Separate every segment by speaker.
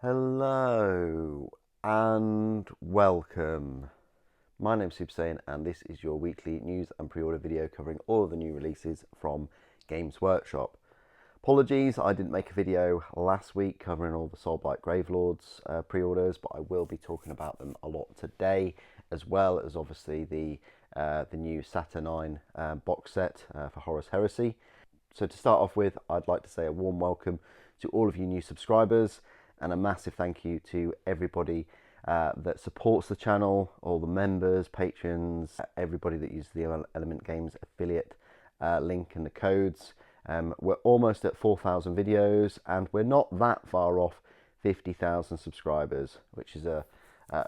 Speaker 1: Hello and welcome. My name's Super Saiyan and this is your weekly news and pre-order video covering all of the new releases from Games Workshop. Apologies, I didn't make a video last week covering all the Soulblight Gravelords pre-orders, but I will be talking about them a lot today, as well as obviously the new Saturnine box set for Horus Heresy. So to start off with, I'd like to say a warm welcome to all of you new subscribers and a massive thank you to everybody that supports the channel, all the members, patrons, everybody that uses the Element Games affiliate link and the codes. We're almost at 4,000 videos and we're not that far off 50,000 subscribers, which is a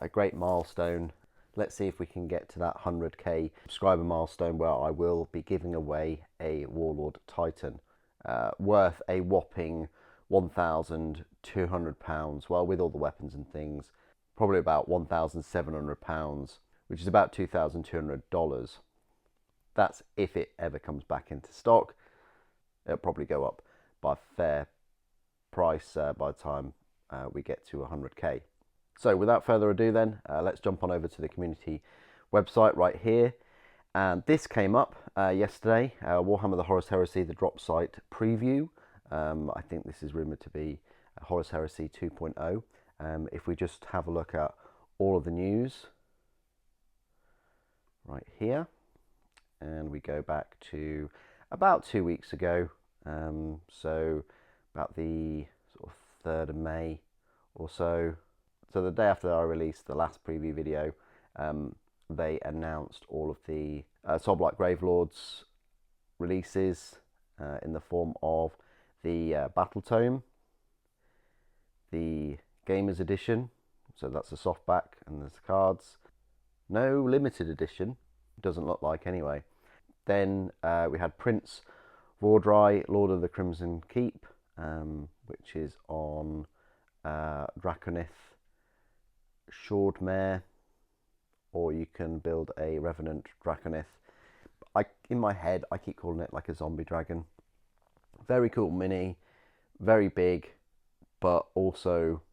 Speaker 1: great milestone. Let's see if we can get to that 100k subscriber milestone where I will be giving away a Warlord Titan worth a whopping £1,200. Well, with all the weapons and things, probably about £1,700, which is about $2,200. That's if it ever comes back into stock. It'll probably go up by a fair price by the time we get to 100k. So without further ado then, let's jump on over to the community website right here. And this came up yesterday, Warhammer the Horus Heresy, the drop site preview. I think this is rumoured to be Horus Heresy 2.0. If we just have a look at all of the news right here, and we go back to about 2 weeks ago, so about the sort of 3rd of May or so. So the day after I released the last preview video, they announced all of the Soulblight Gravelords releases in the form of the Battle Tome, the Gamers Edition, so that's a softback and there's the cards. No limited edition, doesn't look like anyway. Then we had Prince Vordry, Lord of the Crimson Keep, which is on Draconith Shordmare, or you can build a Revenant Draconith. In my head, I keep calling it like a zombie dragon. Very cool mini, very big, but also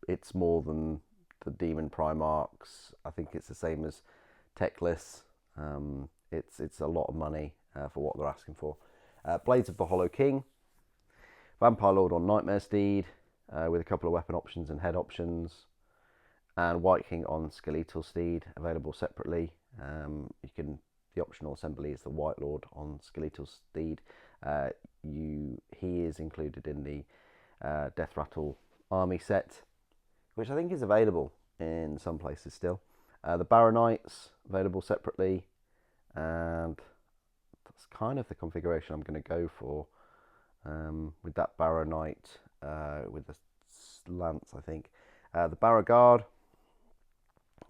Speaker 1: it's more than the Demon Primarchs. I think it's the same as Techless. It's a lot of money for what they're asking for. Blades of the Hollow King, Vampire Lord on Nightmare Steed, with a couple of weapon options and head options, and White King on Skeletal Steed, available separately. The optional assembly is the White Lord on Skeletal Steed. He is included in the Death Rattle army set, which I think is available in some places still. The Barrow Knights, available separately, and that's kind of the configuration I'm going to go for, with that Barrow Knight with the lance, I think. The Barrow Guard,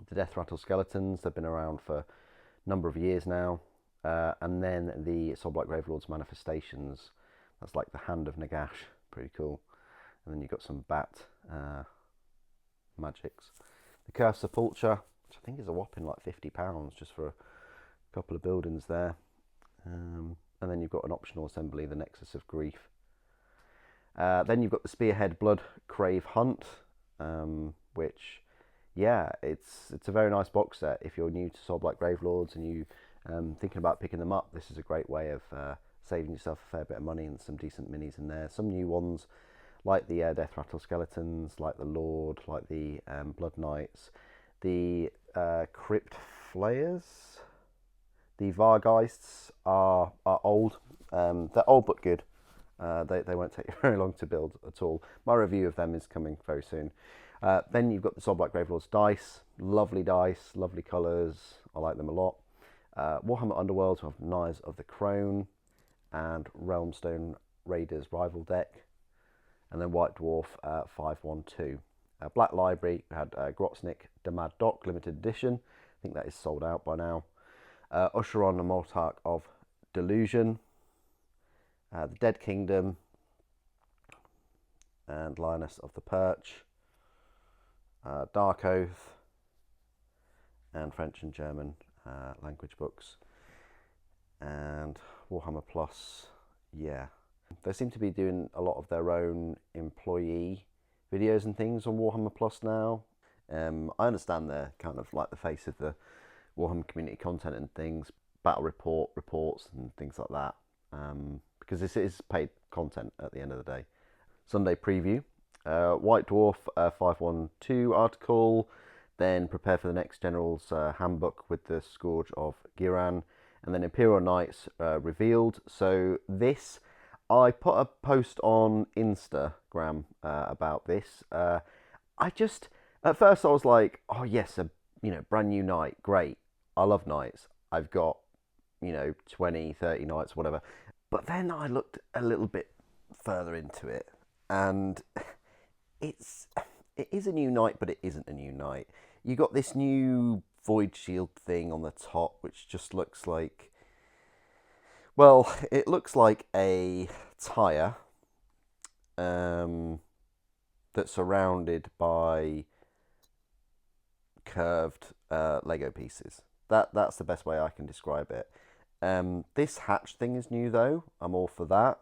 Speaker 1: the Death Rattle Skeletons, they've been around for a number of years now. And then the Soulblight Gravelords Manifestations, that's like the Hand of Nagash, pretty cool. And then you've got some bat magics. The Curse Sepulture, which I think is a whopping like £50 just for a couple of buildings there. And then you've got an optional assembly, the Nexus of Grief. Then you've got the Spearhead Blood Crave Hunt, which, yeah, it's a very nice box set. If you're new to Soulblight Gravelords and you thinking about picking them up, this is a great way of saving yourself a fair bit of money and some decent minis in there. Some new ones like the Death Rattle Skeletons, like the Lord, like the Blood Knights, the Crypt Flayers. The Vargeists are old. They're old but good. They won't take you very long to build at all. My review of them is coming very soon. Then you've got the Soulblight Gravelords dice, lovely colours. I like them a lot. Warhammer Underworlds, we have Knights of the Crone and Realmstone Raiders Rival deck, and then White Dwarf 512. Black Library, we had Grotznik the Mad Doc limited edition. I think that is sold out by now. Usheron the Mortarch of Delusion, the Dead Kingdom, and Lioness of the Perch, Dark Oath, and French and German language books, and Warhammer Plus. Yeah, they seem to be doing a lot of their own employee videos and things on Warhammer Plus now. I understand they're kind of like the face of the Warhammer community content and things, battle reports and things like that, because this is paid content at the end of the day. Sunday preview, White Dwarf 512 article, then prepare for the next General's handbook with the Scourge of Giran, and then Imperial Knights revealed. So this, I put a post on Instagram about this. At first I was like, oh yes, a brand new knight, great. I love knights. I've got 20, 30 knights, whatever. But then I looked a little bit further into it, and it is a new knight, but it isn't a new knight. You got this new void shield thing on the top, which just looks like, well, it looks like a tire that's surrounded by curved Lego pieces. That's the best way I can describe it. This hatch thing is new though. I'm all for that.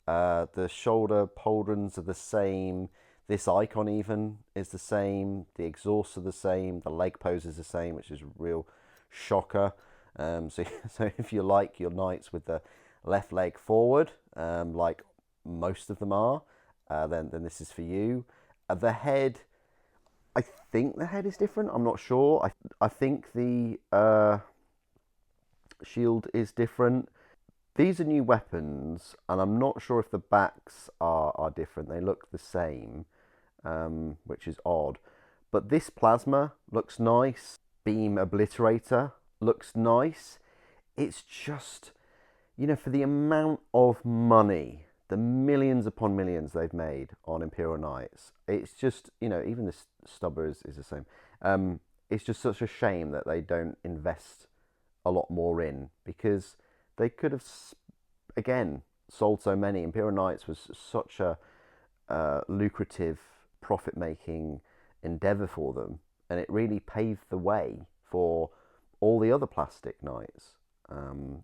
Speaker 1: The shoulder pauldrons are the same. This icon even is the same. The exhausts are the same. The leg pose is the same, which is a real shocker. So if you like your knights with the left leg forward, like most of them are, then this is for you. The head, I think the head is different. I'm not sure. I think the shield is different. These are new weapons, and I'm not sure if the backs are different. They look the same, which is odd. But this plasma looks nice. Beam Obliterator looks nice. It's just, for the amount of money, the millions upon millions they've made on Imperial Knights, it's just, even the stubber is the same. It's just such a shame that they don't invest a lot more in, because they could have, again, sold so many. Imperial Knights was such a lucrative, profit-making endeavour for them, and it really paved the way for all the other plastic knights. I'm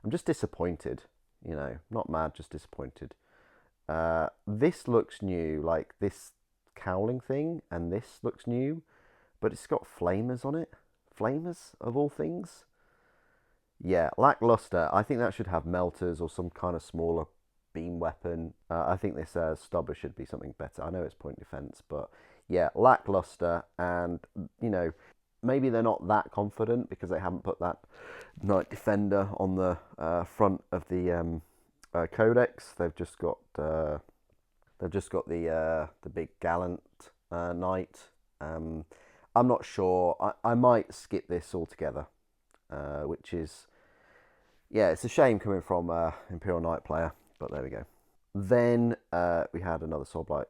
Speaker 1: just disappointed, not mad, just disappointed. This looks new, like this cowling thing, and this looks new, but it's got flamers on it. Flamers, of all things. Yeah, lackluster. I think that should have melters or some kind of smaller beam weapon. I think this stubber should be something better. I know it's point defense, but yeah, lackluster. And maybe they're not that confident because they haven't put that Knight Defender on the front of the codex. They've just got the big gallant knight. I'm not sure. I might skip this altogether, which is, yeah, it's a shame coming from Imperial Knight player, but there we go. Then we had another Soulblight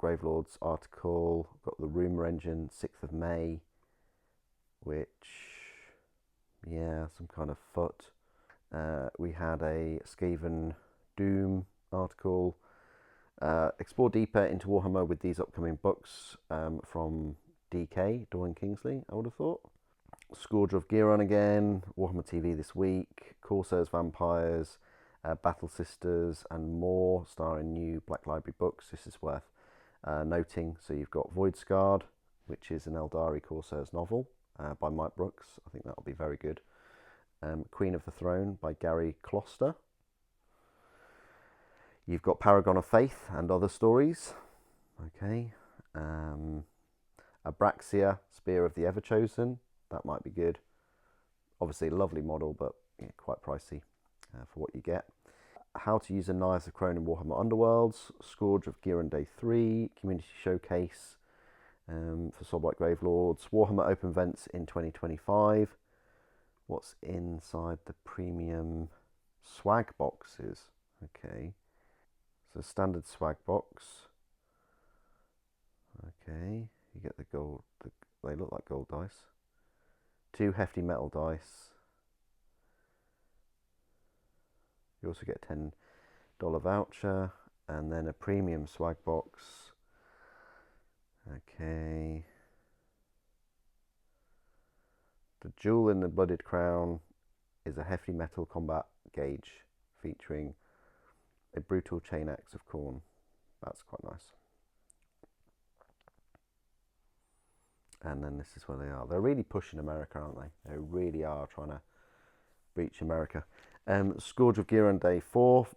Speaker 1: Gravelords article. Got the Rumour Engine, 6th of May, which, yeah, some kind of foot. We had a Skaven Doom article. Explore deeper into Warhammer with these upcoming books from DK, Dorian Kingsley, I would have thought. Scourge of Giran again, Warhammer TV this week, Corsairs, Vampires, Battle Sisters and more, starring new Black Library books. This is worth noting. So you've got Void Scarred, which is an Eldari Corsairs novel by Mike Brooks. I think that'll be very good. Queen of the Throne by Gary Closter. You've got Paragon of Faith and other stories. Okay. Abraxia, Spear of the Everchosen. That might be good. Obviously a lovely model, but quite pricey for what you get. How to use a Knives of Crone in Warhammer Underworlds. Scourge of Giran Day 3. Community Showcase for Soulblight Gravelords. Warhammer Open Events in 2025. What's inside the premium swag boxes? Okay. So standard swag box. Okay. You get the gold. They look like gold dice. 2 hefty metal dice. You also get a $10 voucher and then a premium swag box. Okay. The Jewel in the Blooded Crown is a hefty metal combat gauge featuring a brutal chain axe of Khorne. That's quite nice. And then this is where they are. They're really pushing America, aren't they? They really are trying to reach America. Scourge of Giran Day 4.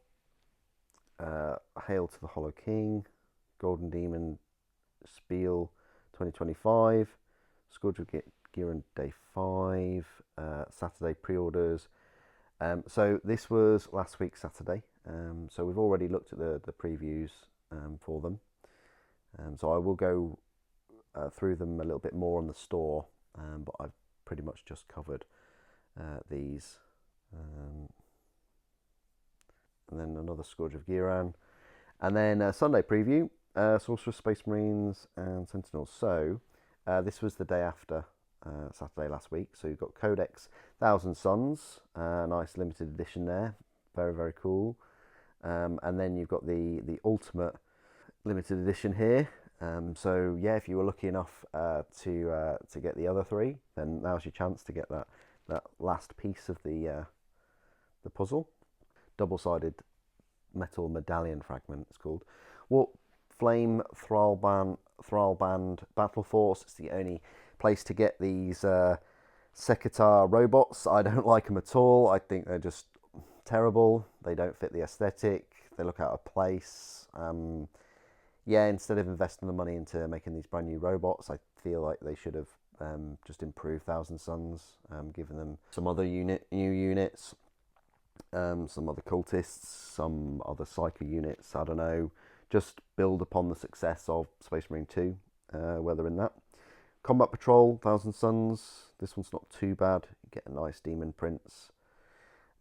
Speaker 1: Hail to the Hollow King. Golden Demon Spiel 2025. Scourge of Giran Day 5. Saturday pre-orders. So this was last week Saturday. So we've already looked at the previews for them. So I will go through them a little bit more on the store, but I've pretty much just covered these. And then another Scourge of Giran. And then Sunday preview, Sorcerer, Space Marines and Sentinels. So this was the day after Saturday last week. So you've got Codex Thousand Suns, nice limited edition there. Very, very cool. And then you've got the Ultimate limited edition here. So yeah, if you were lucky enough to get the other three, then now's your chance to get that last piece of the puzzle. Double-sided metal medallion fragment, it's called. Warp Flame Thrallband Battle Force. It's the only place to get these Sekitar robots. I don't like them at all. I think they're just terrible. They don't fit the aesthetic. They look out of place. Yeah, instead of investing the money into making these brand new robots, I feel like they should have just improved Thousand Suns, given them some other new units, some other cultists, some other Psyker units, I don't know. Just build upon the success of Space Marine 2, where they're in that. Combat Patrol, Thousand Suns. This one's not too bad. You get a nice Demon Prince.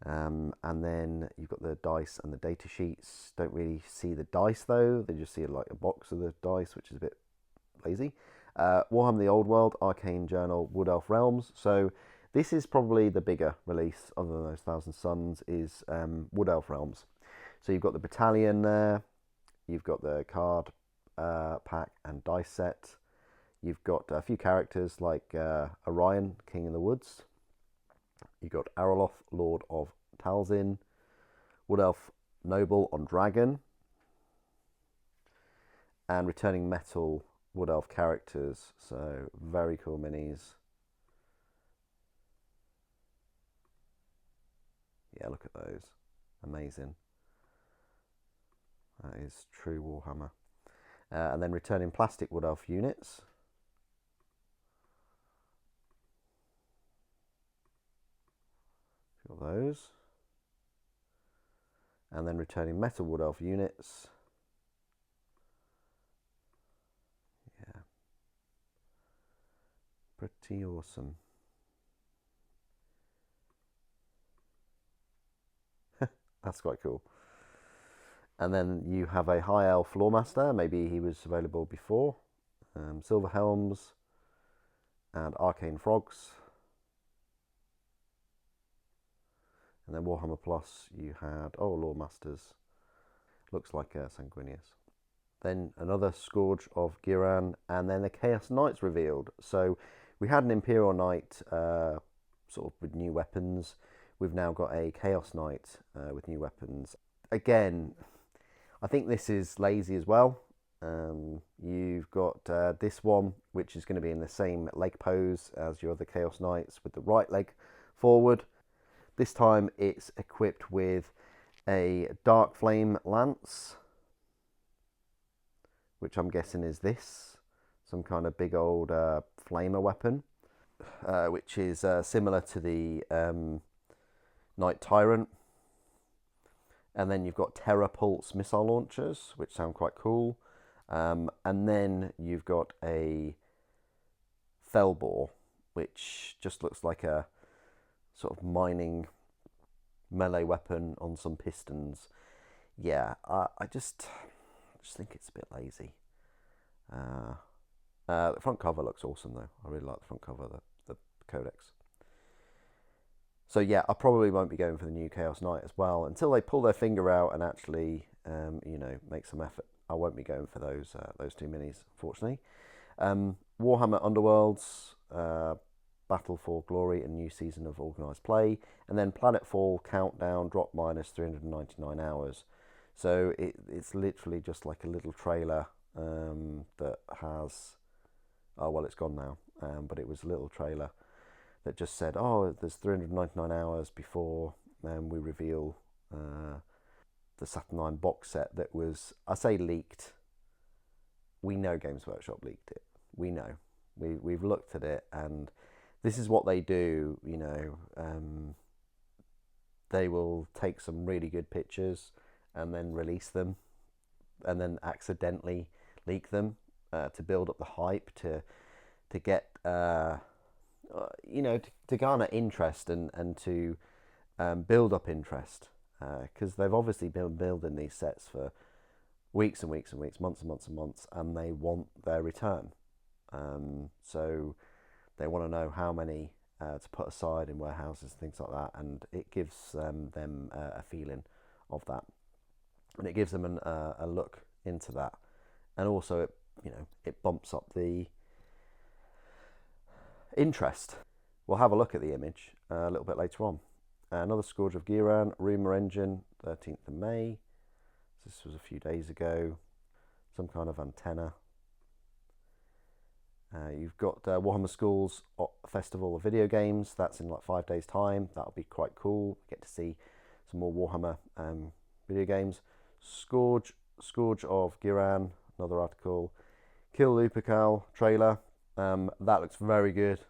Speaker 1: And then you've got the dice and the data sheets. Don't really see the dice though. They just see like a box of the dice, which is a bit lazy. Warhammer the Old World, Arcane Journal, Wood Elf Realms. So this is probably the bigger release, other than those Thousand Suns, is Wood Elf Realms. So you've got the battalion there. You've got the card pack and dice set. You've got a few characters like Orion, King in the Woods. You've got Araloth, Lord of Talzin. Wood Elf Noble on Dragon. And returning metal Wood Elf characters. So very cool minis. Yeah, look at those. Amazing. That is true Warhammer. And then returning plastic Wood Elf units. Got those. And then returning metal Wood Elf units. Yeah. Pretty awesome. That's quite cool. And then you have a High Elf Lawmaster. Maybe he was available before. Silver Helms and Arcane Frogs. And then Warhammer Plus, you had, Lawmasters. Looks like Sanguinius. Then another Scourge of Giran, and then the Chaos Knights revealed. So we had an Imperial Knight sort of with new weapons. We've now got a Chaos Knight with new weapons. Again, I think this is lazy as well. You've got this one, which is going to be in the same leg pose as your other Chaos Knights, with the right leg forward. This time it's equipped with a Dark Flame Lance, which I'm guessing is this. Some kind of big old flamer weapon, which is similar to the Knight Tyrant. And then you've got Terra Pulse missile launchers, which sound quite cool. And then you've got a Felbor, which just looks like a sort of mining melee weapon on some pistons. Yeah, I just think it's a bit lazy. The front cover looks awesome though. I really like the front cover, the Codex. So yeah, I probably won't be going for the new Chaos Knight as well until they pull their finger out and actually, make some effort. I won't be going for those two minis, unfortunately. Warhammer Underworlds, Battle for Glory, and new season of Organised Play, and then Planetfall Countdown drop minus 399 hours. So it's literally just like a little trailer that has, it's gone now. but it was a little trailer that just said, oh, there's 399 hours before we reveal the Saturn 9 box set that was, I say leaked. We know Games Workshop leaked it. We know. We've looked at it, and this is what they do, you know. They will take some really good pictures and then release them and then accidentally leak them to build up the hype, to get, you know, to garner interest and to build up interest. Because they've obviously been building these sets for weeks and weeks and weeks, months and months and months, and they want their return. So they want to know how many to put aside in warehouses, things like that, and it gives them a feeling of that, and it gives them a look into that, and also it, you know, it bumps up the interest. We'll have a look at the image a little bit later on. Another Scourge of Giran, Rumour Engine, 13th of May. This was a few days ago. Some kind of antenna. You've got Warhammer Schools Festival of Video Games. That's in like 5 days' time. That'll be quite cool. Get to see some more Warhammer video games. Scourge of Giran, another article. Kill Lupercal trailer. That looks very good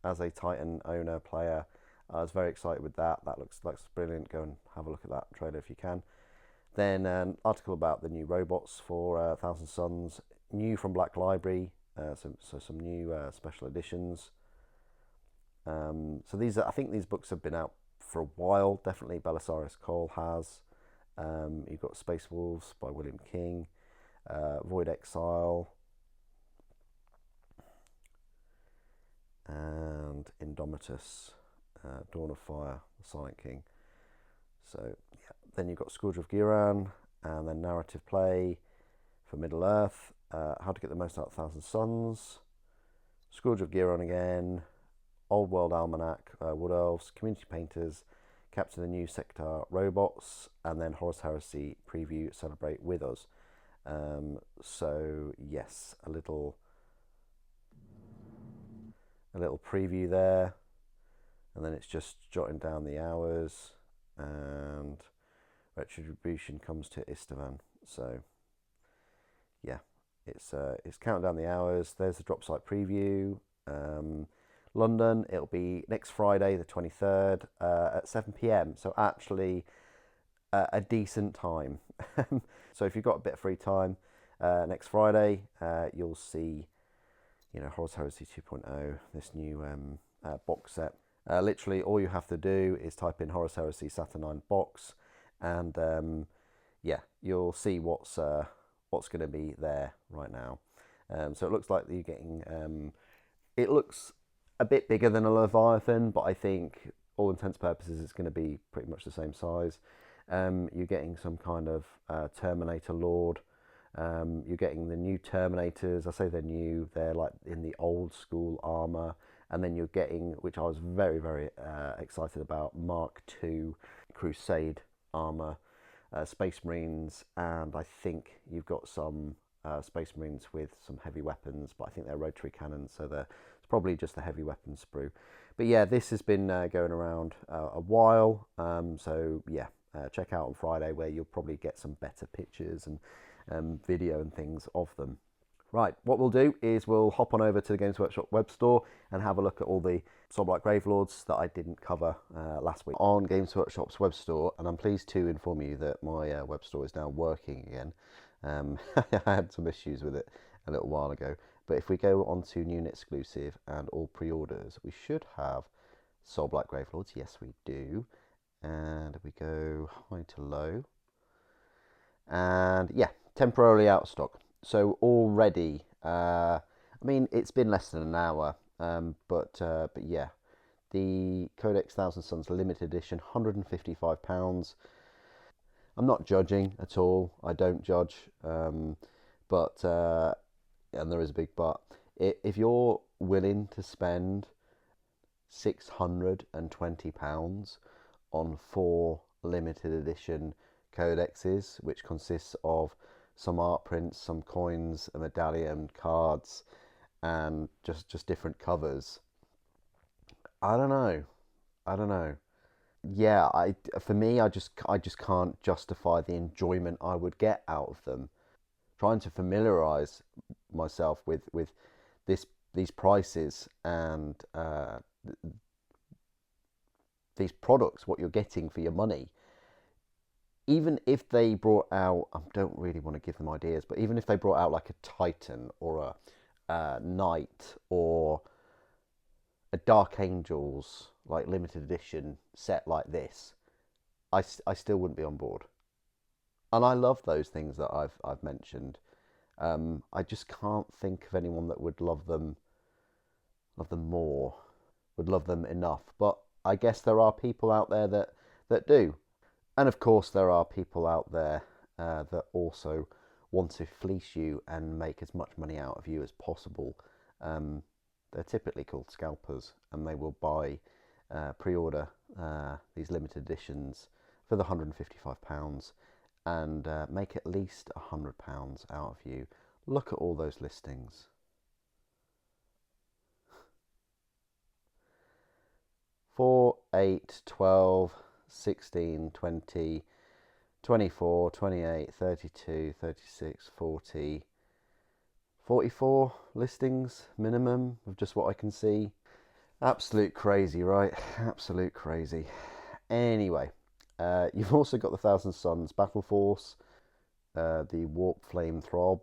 Speaker 1: as a Titan owner player. I was very excited with that. That looks brilliant. Go and have a look at that trailer if you can. Then an article about the new robots for Thousand Suns, new from Black Library. So some new special editions. So these I think these books have been out for a while. Definitely Belisarius Cole has. You've got Space Wolves by William King, Void Exile, and Indomitus, Dawn of Fire, the Silent King. So yeah, then you've got Scourge of Giran, and then Narrative Play for Middle Earth. How to get the most out of Thousand Suns, Scourge of Giran again, Old World Almanac, Wood Elves, Community Painters, Capture the New Sector Robots, and then Horus Heresy Preview Celebrate With Us. So yes, a little preview there, and then it's just jotting down the hours, and Retribution comes to Istvan. So yeah. It's counting down the hours. There's the drop site preview. London, it'll be next Friday, the 23rd, at 7 p.m. So actually a decent time. So if you've got a bit of free time next Friday, you'll see, you know, Horus Heresy 2.0, this new box set. Literally all you have to do is type in Horus Heresy Saturn 9 box, and yeah, you'll see what's going to be there right now. So it looks like you're getting, it looks a bit bigger than a Leviathan, but I think all intents and purposes it's going to be pretty much the same size. You're getting some kind of Terminator Lord. You're getting the new Terminators. I say they're new, they're like in the old school armor. And then you're getting, which I was very, very excited about, Mark II Crusade armor. Space Marines, and I think you've got some Space Marines with some heavy weapons, but I think they're rotary cannons, so it's probably just a heavy weapons sprue. But yeah, this has been going around a while, so yeah, check out on Friday, where you'll probably get some better pictures and video and things of them. Right, what we'll do is we'll hop on over to the Games Workshop web store and have a look at all the Soulblight Gravelords that I didn't cover last week on Games Workshop's web store, and I'm pleased to inform you that my web store is now working again. I had some issues with it a little while ago, but if we go on to new and exclusive and all pre-orders, we should have Soulblight Gravelords. Yes, we do. And we go high to low, and yeah, temporarily out of stock. So already, I mean, it's been less than an hour, but yeah, the Codex Thousand Suns limited edition, £155. I'm not judging at all. I don't judge, but and there is a big but. If you're willing to spend £620 on 4 limited edition codexes, which consists of some art prints, some coins, a medallion, cards, and just different covers. I don't know. I don't know. Yeah, for me, I just can't justify the enjoyment I would get out of them. Trying to familiarize myself with this these prices and these products, what you're getting for your money. Even if they brought out, I don't really want to give them ideas, but even if they brought out like a Titan or a Knight or a Dark Angels like limited edition set like this, I still wouldn't be on board. And I love those things that I've mentioned. I just can't think of anyone that would love them more, would love them enough. But I guess there are people out there that do. And of course, there are people out there that also want to fleece you and make as much money out of you as possible. They're typically called scalpers, and they will buy, pre-order these limited editions for the £155 and make at least £100 out of you. Look at all those listings. 4, 8, 12, 16, 20, 24, 28, 32, 36, 40, 44 listings minimum of just what I can see. Absolute crazy, right? Absolute crazy. Anyway, you've also got the Thousand Suns Battle Force, the Warp Flame Throb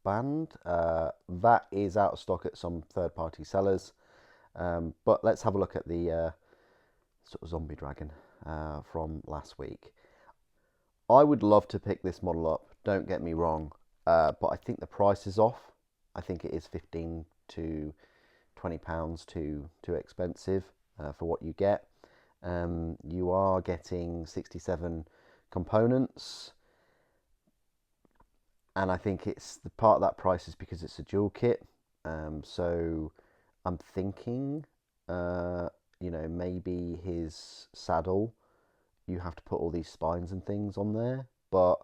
Speaker 1: band. That is out of stock at some third-party sellers. But let's have a look at the sort of zombie dragon from last week. I would love to pick this model up, don't get me wrong, but I think the price is off. I think it is £15 to £20 too expensive for what you get. You are getting 67 components, and I think it's the part of that price is because it's a dual kit. So I'm thinking, maybe his saddle, you have to put all these spines and things on there. But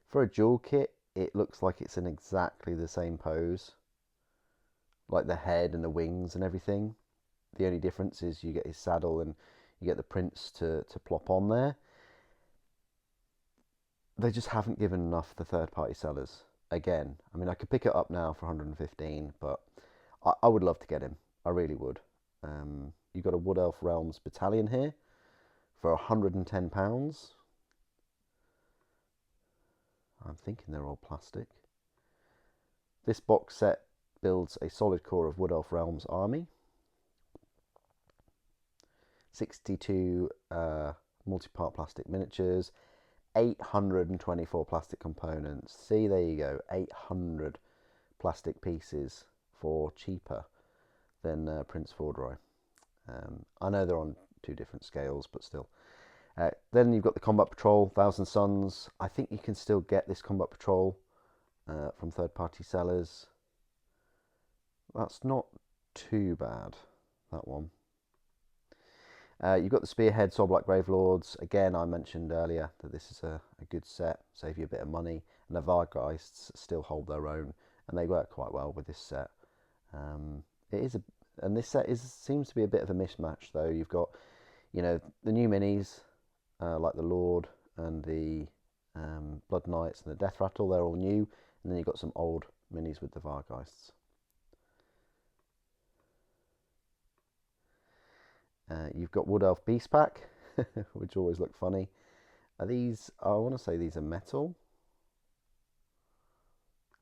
Speaker 1: for a dual kit, it looks like it's in exactly the same pose, like the head and the wings and everything. The only difference is you get his saddle and you get the prints to plop on there. They just haven't given enough the third-party sellers. Again, I mean, I could pick it up now for 115, but I would love to get him. I really would. You've got a Wood Elf Realms battalion here for £110. I'm thinking they're all plastic. This box set builds a solid core of Wood Elf Realms army. 62 multi-part plastic miniatures, 824 plastic components. See, there you go, 800 plastic pieces for cheaper than Prince Fordroy. I know they're on two different scales, but still. Then you've got the Combat Patrol, Thousand Suns. I think you can still get this Combat Patrol from third-party sellers. That's not too bad, that one. You've got the Spearhead, Soulblight Gravelords. Again, I mentioned earlier that this is a good set, save you a bit of money. And the Vargheists still hold their own, and they work quite well with this set. And this set seems to be a bit of a mismatch, though. You've got, the new minis, like the Lord and the Blood Knights and the Death Rattle. They're all new, and then you've got some old minis with the Vargheists. You've got Wood Elf Beast Pack, which always look funny. Are these, I want to say these are metal.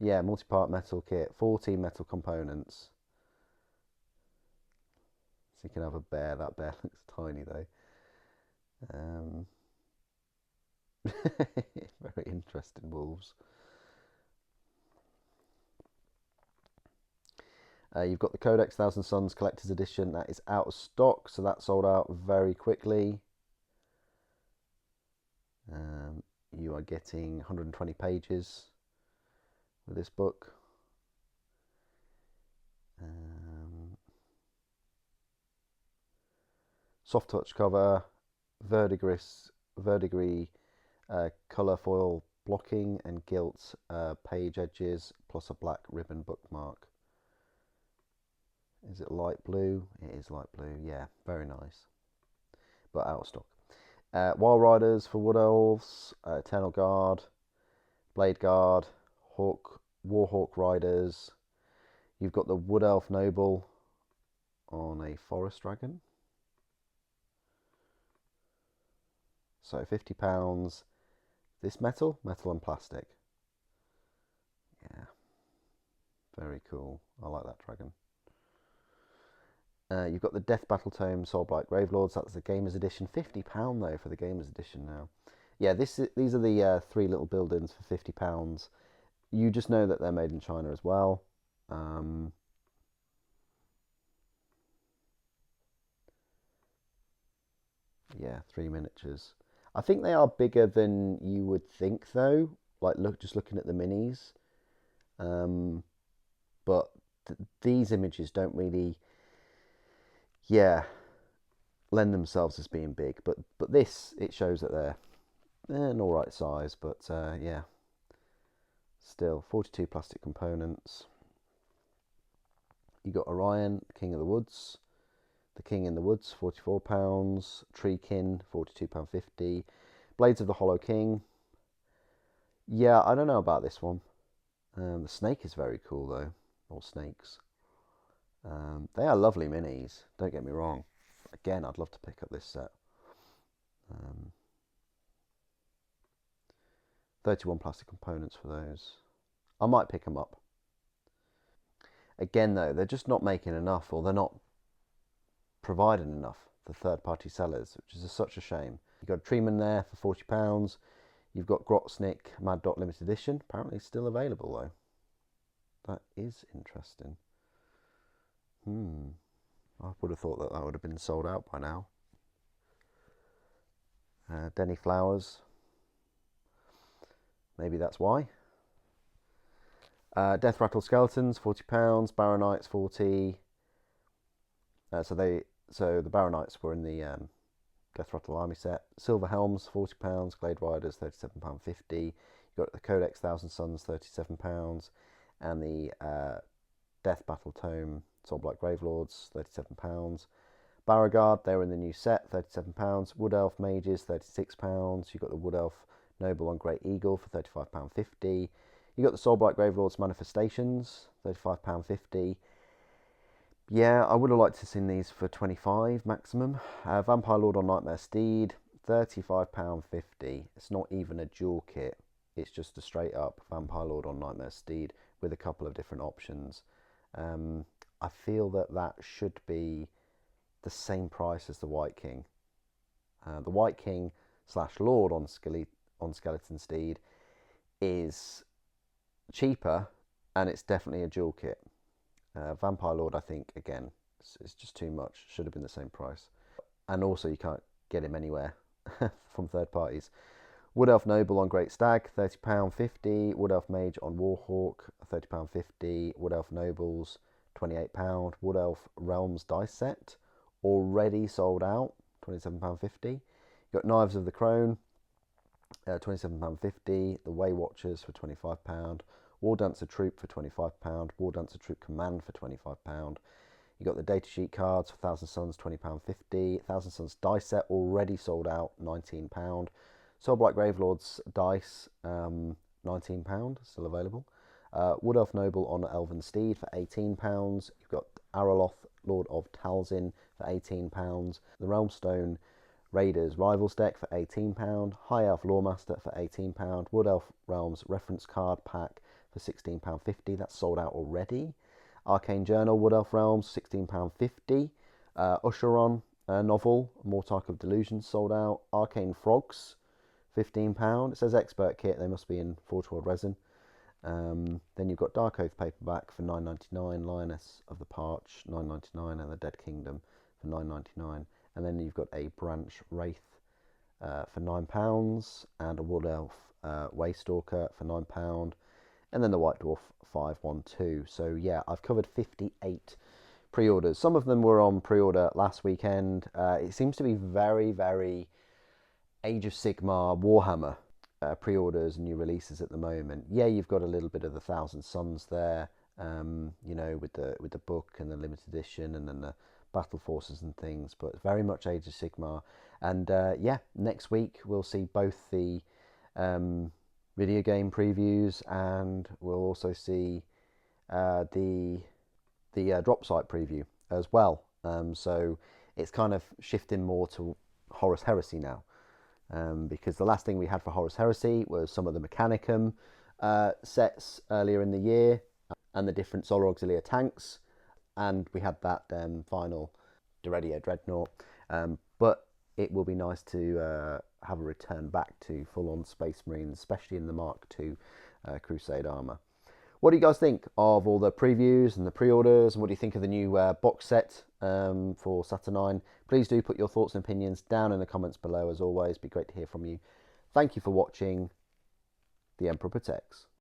Speaker 1: Yeah, multi-part metal kit, 14 metal components. So you can have a bear. That bear looks tiny though. Very interesting wolves. You've got the Codex Thousand Suns Collector's Edition. That is out of stock, so that sold out very quickly. You are getting 120 pages with this book. Soft touch cover, verdigris colour foil blocking and gilt page edges, plus a black ribbon bookmark. Is it light blue? It is light blue. Yeah, very nice. But out of stock. Wild Riders for Wood Elves, Eternal Guard, Blade Guard, Warhawk Riders. You've got the Wood Elf Noble on a Forest Dragon. So £50. This metal and plastic. Yeah, very cool. I like that dragon. You've got the Death Battle Tome Soulblight Gravelords. That's the Gamers Edition. £50 though for the Gamers Edition now. Yeah, these are the 3 little buildings for £50. You just know that they're made in China as well. Yeah, 3 miniatures. I think they are bigger than you would think though. Like just looking at the minis. But these images don't really, yeah, lend themselves as being big. But this, it shows that they're an all right size. But yeah, still 42 plastic components. You got Orion, King of the Woods, the King in the Woods, £44. Treekin, £42.50. Blades of the Hollow King. Yeah, I don't know about this one. The snake is very cool though, or snakes. They are lovely minis, don't get me wrong. Again, I'd love to pick up this set. 31 plastic components for those. I might pick them up. Again though, they're just not making enough, or they're not providing enough for third-party sellers, which is such a shame. You've got a Treeman there for £40. You've got Grotsnick Mad Dot Limited Edition, apparently still available though. That is interesting. I would have thought that would have been sold out by now. Denny Flowers. Maybe that's why. Death Rattle Skeletons, £40. Baronites, 40. So the Baronites were in the Death Rattle Army set. Silver Helms, £40. Glade Riders, £37.50. You've got the Codex Thousand Suns, £37. And the Death Battle Tome Soulblight Gravelords, £37. Beauregard, they were in the new set, £37. Wood Elf Mages, £36. You've got the Wood Elf Noble on Great Eagle for £35.50. You've got the Soulblight Gravelords Manifestations, £35.50. Yeah, I would have liked to have seen these for £25 maximum. Vampire Lord on Nightmare Steed, £35.50. It's not even a dual kit. It's just a straight up Vampire Lord on Nightmare Steed with a couple of different options. I feel that should be the same price as the White King. The White King / Lord on Skeleton Steed is cheaper, and it's definitely a dual kit. Vampire Lord, I think, again, it's just too much. Should have been the same price. And also, you can't get him anywhere from third parties. Wood Elf Noble on Great Stag, £30.50. Wood Elf Mage on Warhawk, £30.50. Wood Elf Nobles, £28. Wood Elf Realms dice set, already sold out, £27.50. You've got Knives of the Crone, £27.50. The Way Watchers for £25. War Dancer Troop for £25. War Dancer Troop Command for £25. You got the datasheet cards for Thousand Suns, £20.50. Thousand Suns dice set, already sold out, £19. Soulblight Gravelords dice, £19, still available. Wood Elf Noble on Elven Steed for £18. You've got Araloth, Lord of Talzin for £18. The Realmstone Raiders Rivals deck for £18. High Elf Lawmaster for £18. Wood Elf Realms Reference Card Pack for £16.50. That's sold out already. Arcane Journal Wood Elf Realms, £16.50. Usheron novel, Mortark of Delusions, sold out. Arcane Frogs, £15. It says Expert Kit, they must be in Forge World resin. Then you've got Dark Oath paperback for £9.99, Lioness of the Parch £9.99, and the Dead Kingdom for £9.99. And then you've got a Branch Wraith for £9, and a Wood Elf Waystalker for £9, and then the White Dwarf 512. So yeah, I've covered 58 pre-orders. Some of them were on pre-order last weekend. It seems to be very, very Age of Sigmar Warhammer pre-orders and new releases at the moment. Yeah, you've got a little bit of the Thousand Suns there, you know, with the book and the limited edition, and then the battle forces and things. But very much Age of Sigmar. And yeah, next week we'll see both the video game previews, and we'll also see the drop site preview as well. So it's kind of shifting more to Horus Heresy now, because the last thing we had for Horus Heresy was some of the Mechanicum sets earlier in the year, and the different Solar Auxilia tanks, and we had that final Deredia Dreadnought. But it will be nice to have a return back to full-on Space Marines, especially in the Mark II Crusade armor. What do you guys think of all the previews and the pre-orders, and what do you think of the new box set for Saturnine? Please do put your thoughts and opinions down in the comments below. As always, it'd be great to hear from you. Thank you for watching. The Emperor Protects.